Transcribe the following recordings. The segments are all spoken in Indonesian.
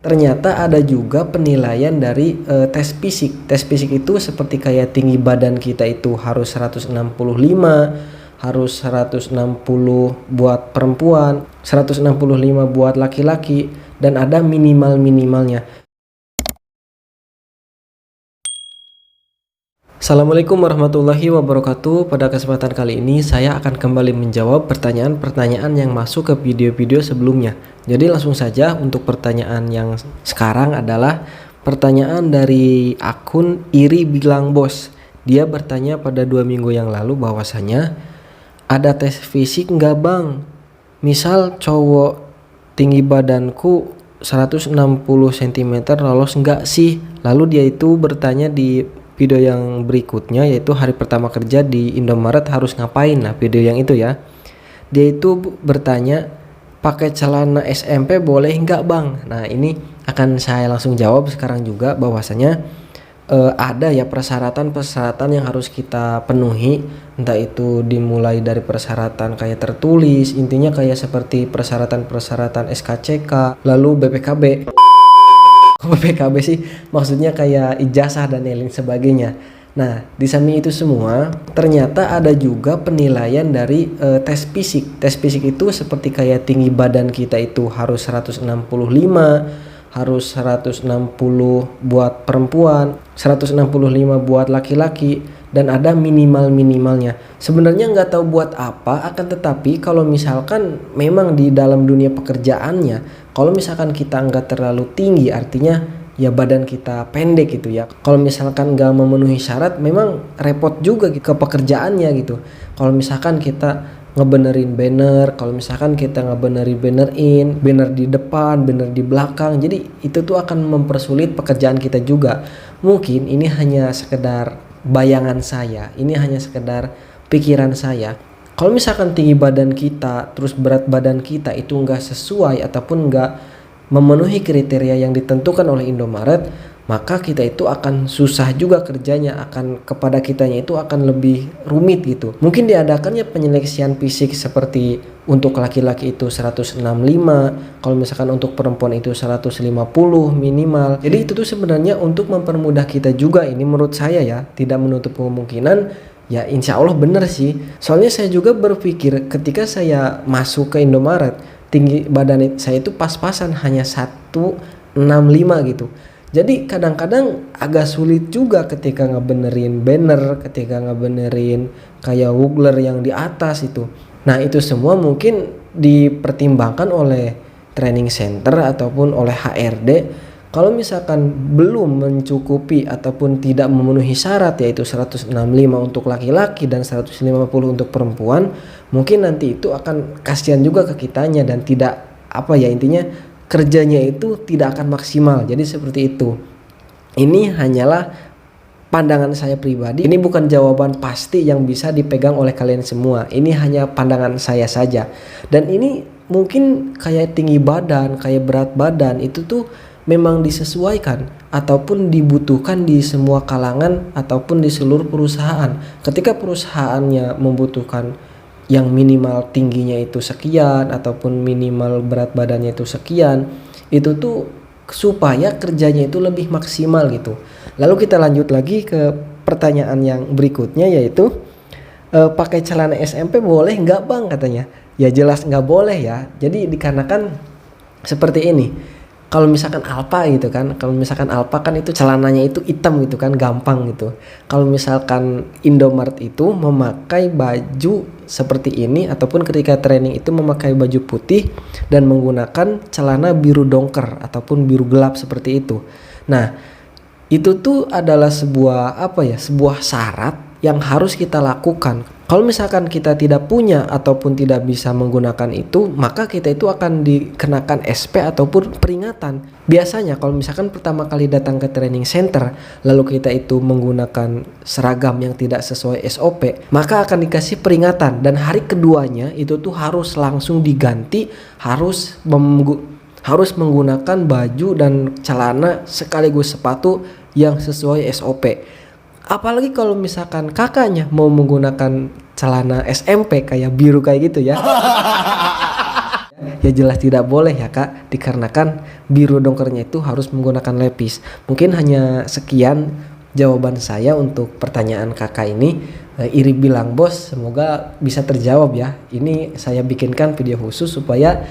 Ternyata ada juga penilaian dari tes fisik. Tes fisik itu seperti kayak tinggi badan kita itu harus 165, harus 160 buat perempuan, 165 buat laki-laki, dan ada minimalnya. Assalamualaikum warahmatullahi wabarakatuh. Pada kesempatan kali ini saya akan kembali menjawab pertanyaan-pertanyaan yang masuk ke video-video sebelumnya. Jadi langsung saja untuk pertanyaan yang sekarang adalah pertanyaan dari akun Iri Bilang Bos. Dia bertanya pada 2 minggu yang lalu bahwasanya ada tes fisik nggak bang? Misal cowok tinggi badanku 160 cm lolos nggak sih? Lalu dia itu bertanya di video yang berikutnya, yaitu hari pertama kerja di Indomaret harus ngapain. Nah, video yang itu ya, dia itu bertanya pakai celana SMP boleh nggak bang? Nah, ini akan saya langsung jawab sekarang juga bahwasanya ada ya persyaratan yang harus kita penuhi, entah itu dimulai dari persyaratan kayak tertulis, intinya kayak seperti persyaratan SKCK, lalu BPKB. BPKB sih maksudnya kayak ijazah dan lain sebagainya. Nah, di samping itu semua ternyata ada juga penilaian dari tes fisik. Tes fisik itu seperti kayak tinggi badan kita itu harus 165, harus 160 buat perempuan, 165 buat laki-laki, dan ada minimalnya. Sebenarnya nggak tahu buat apa, akan tetapi kalau misalkan memang di dalam dunia pekerjaannya, kalau misalkan kita nggak terlalu tinggi, artinya ya badan kita pendek gitu ya. Kalau misalkan nggak memenuhi syarat, memang repot juga ke pekerjaannya gitu. Kalau misalkan kita ngebenerin banner, kalau misalkan kita ngebenerin banner di depan, banner di belakang, jadi itu tuh akan mempersulit pekerjaan kita juga. Mungkin ini hanya sekedar bayangan saya, ini hanya sekedar pikiran saya. Kalau misalkan tinggi badan kita, terus berat badan kita itu nggak sesuai ataupun nggak memenuhi kriteria yang ditentukan oleh Indomaret, maka kita itu akan susah juga kerjanya, akan kepada kitanya itu akan lebih rumit gitu. Mungkin diadakannya penyeleksian fisik seperti untuk laki-laki itu 165, kalau misalkan untuk perempuan itu 150 minimal. Jadi itu tuh sebenarnya untuk mempermudah kita juga, ini menurut saya ya, tidak menutup kemungkinan. Ya insya Allah bener sih. Soalnya saya juga berpikir ketika saya masuk ke Indomaret, tinggi badan saya itu pas-pasan hanya 165 gitu. Jadi kadang-kadang agak sulit juga ketika ngebenerin banner, ketika ngebenerin kayak Woogler yang di atas itu. Nah itu semua mungkin dipertimbangkan oleh training center ataupun oleh HRD. Kalau misalkan belum mencukupi ataupun tidak memenuhi syarat, yaitu 165 untuk laki-laki dan 150 untuk perempuan, mungkin nanti itu akan kasihan juga ke kitanya dan tidak intinya kerjanya itu tidak akan maksimal. Jadi seperti itu. Ini hanyalah pandangan saya pribadi. Ini bukan jawaban pasti yang bisa dipegang oleh kalian semua. Ini hanya pandangan saya saja. Dan ini mungkin kayak tinggi badan, kayak berat badan itu tuh memang disesuaikan ataupun dibutuhkan di semua kalangan ataupun di seluruh perusahaan. Ketika perusahaannya membutuhkan yang minimal tingginya itu sekian ataupun minimal berat badannya itu sekian, itu tuh supaya kerjanya itu lebih maksimal gitu. Lalu kita lanjut lagi ke pertanyaan yang berikutnya, yaitu pakai celana SMP boleh nggak bang katanya. Ya jelas nggak boleh ya. Jadi dikarenakan seperti ini. Kalau misalkan Alpha gitu kan, kalau misalkan Alpha kan itu celananya itu hitam gitu kan, gampang gitu. Kalau misalkan Indomaret itu memakai baju seperti ini ataupun ketika training itu memakai baju putih dan menggunakan celana biru dongker ataupun biru gelap seperti itu. Nah, itu tuh adalah sebuah sebuah syarat yang harus kita lakukan. Kalau misalkan kita tidak punya ataupun tidak bisa menggunakan itu, maka kita itu akan dikenakan SP ataupun peringatan. Biasanya kalau misalkan pertama kali datang ke training center, lalu kita itu menggunakan seragam yang tidak sesuai SOP, maka akan dikasih peringatan. Dan hari keduanya itu tuh harus langsung diganti, harus menggunakan baju dan celana sekaligus sepatu yang sesuai SOP. Apalagi kalau misalkan kakaknya mau menggunakan celana SMP kayak biru kayak gitu ya. Ya jelas tidak boleh ya Kak, dikarenakan biru dongkernya itu harus menggunakan lepis. Mungkin hanya sekian jawaban saya untuk pertanyaan kakak ini. Iri bilang bos, semoga bisa terjawab ya. Ini saya bikinkan video khusus supaya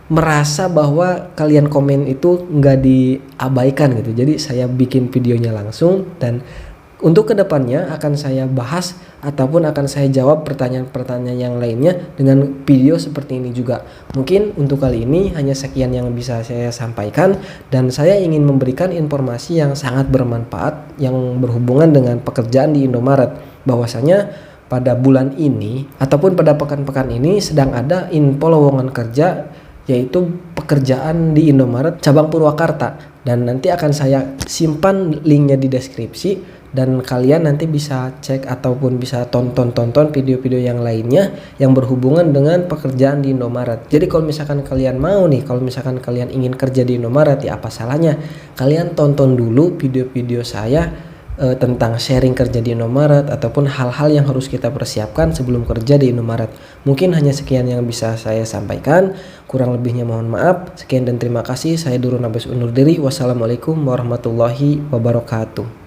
merasa bahwa kalian komen itu nggak diabaikan gitu. Jadi saya bikin videonya langsung, dan untuk kedepannya akan saya bahas ataupun akan saya jawab pertanyaan-pertanyaan yang lainnya dengan video seperti ini juga. Mungkin untuk kali ini hanya sekian yang bisa saya sampaikan, dan saya ingin memberikan informasi yang sangat bermanfaat yang berhubungan dengan pekerjaan di Indomaret. Bahwasanya pada bulan ini ataupun pada pekan-pekan ini sedang ada info lowongan kerja, yaitu pekerjaan di Indomaret cabang Purwakarta, dan nanti akan saya simpan linknya di deskripsi, dan kalian nanti bisa cek ataupun bisa tonton video-video yang lainnya yang berhubungan dengan pekerjaan di Indomaret. Jadi kalau misalkan kalian mau nih, kalau misalkan kalian ingin kerja di Indomaret, ya apa salahnya kalian tonton dulu video-video saya tentang sharing kerja di Indomaret ataupun hal-hal yang harus kita persiapkan sebelum kerja di Indomaret. Mungkin hanya sekian yang bisa saya sampaikan, kurang lebihnya mohon maaf. Sekian dan terima kasih. Saya Durun Abbas undur diri. Wassalamualaikum warahmatullahi wabarakatuh.